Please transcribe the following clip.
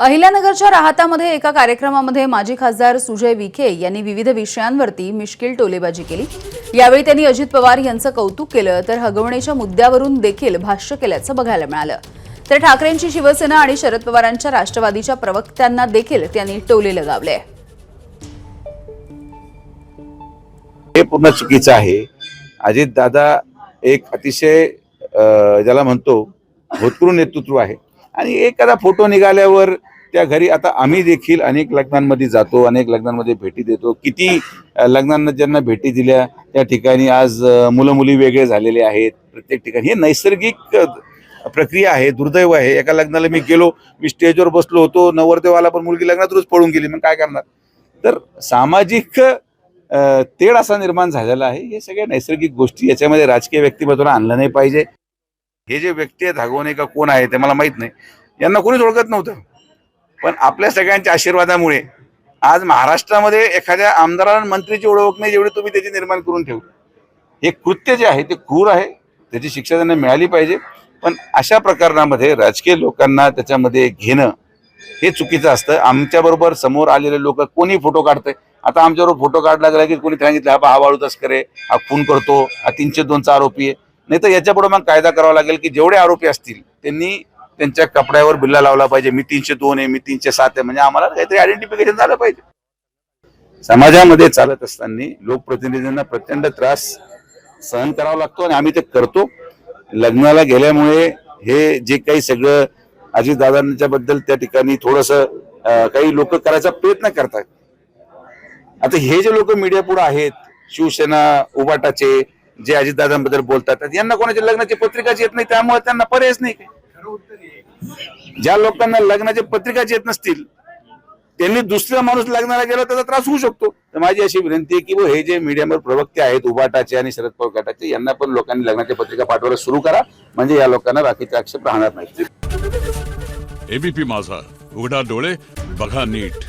अहिल्यानगरच्या राहातामध्ये एका कार्यक्रमामध्ये माजी खासदार सुजय विखे यांनी विविध विषयांवरती मिश्किल टोलेबाजी केली। यावेळी त्यांनी अजित पवार यांचं कौतुक केलं तर हगवणेच्या मुद्द्यावरून देखील भाष्य केल्याचं बघायला मिळालं। तर ठाकरेंची शिवसेना आणि शरद पवारांच्या राष्ट्रवादीच्या प्रवक्त्यांना देखील त्यांनी टोले लगावले। हे पूर्ण चुकीचं आहे। अजित दादा एक अतिशय ज्याला म्हणतो भूतपूर्व नेतृत्व आहे आणि एखादा फोटो निघाल्यावर त्या घरी आता आम्ही देखील अनेक लग्नांमध्ये जातो, अनेक लग्नांमध्ये भेटी देतो। किती लग्नांना ज्यांना भेटी दिल्या त्या ठिकाणी आज मुलं मुली वेगळे झालेले आहेत। प्रत्येक ठिकाणी हे नैसर्गिक प्रक्रिया आहे। दुर्दैव आहे, एका लग्नाला मी गेलो, मी स्टेजवर बसलो होतो, नवरदेवाला पण मुलगी लग्नात रोज पळून गेली, मग काय करणार। तर सामाजिक तेढ असा निर्माण झालेला आहे। हे सगळ्या नैसर्गिक गोष्टी, याच्यामध्ये राजकीय व्यक्तिमत्वाला आणलं नाही पाहिजे। हे जे व्यक्ती आहेत हगवणे का कोण आहे ते मला माहित नाही, यांना कोणीच ओळखत नव्हतं, पण आपल्या सगळ्यांच्या आशीर्वादामुळे आज महाराष्ट्रामध्ये एखाद्या आमदाराला मंत्रीची ओळख नाही जेवढी तुम्ही त्याची निर्माण करून ठेवू। हे कृत्य जे आहे ते क्रूर आहे, त्याची शिक्षा त्यांना मिळाली पाहिजे। पण अशा प्रकरणामध्ये राजकीय लोकांना त्याच्यामध्ये घेणं हे चुकीचं असतं। आमच्याबरोबर समोर आलेले लोक कोणी फोटो काढतंय, आता आमच्याबरोबर फोटो काढला गेला की कोणी सांगितलं हा वाळू तस्कर आहे, हा खून करतो, हा 302चा आरोपी आहे। नाही तर याच्यापुढे मग कायदा करावा लागेल की जेवढे आरोपी असतील त्यांनी त्यांच्या कपड्यावर बिल्ला लावला पाहिजे, मी 302 आहे, मी 307 आहे, म्हणजे आम्हाला काहीतरी आयडेंटिफिकेशन झालं पाहिजे। समाजामध्ये चालत असताना लोकप्रतिनिधींना प्रचंड त्रास सहन करावा लागतो आणि आम्ही ते करतो। लग्नाला गेल्यामुळे हे जे काही सगळं अजितदादांच्या बद्दल त्या ठिकाणी थोडंसं काही लोक करायचा प्रयत्न करतात। आता हे जे लोक मीडिया पुढे आहेत, शिवसेना उबाटाचे जे अजितदादांबद्दल बोलतात, यांना कोणाच्या लग्नाची पत्रिकाच येत नाही, त्यामुळे त्यांना पर्यायच नाही। ज्या लोकांना लग्नाची पत्रिकाच येत नसतील त्यांनी दुसरा माणूस लग्नाला गेला त्याचा त्रास होऊ शकतो। तर माझी अशी विनंती आहे की हे जे मीडियावर प्रवक्ते आहेत उबाटाचे आणि शरद पवार गटाचे, यांना पण लोकांनी लग्नाची पत्रिका पाठवायला सुरू करा, म्हणजे या लोकांना बाकीचे आक्षेप राहणार नाहीत। एबीपी माझा, उघडा डोळे बघा नीट।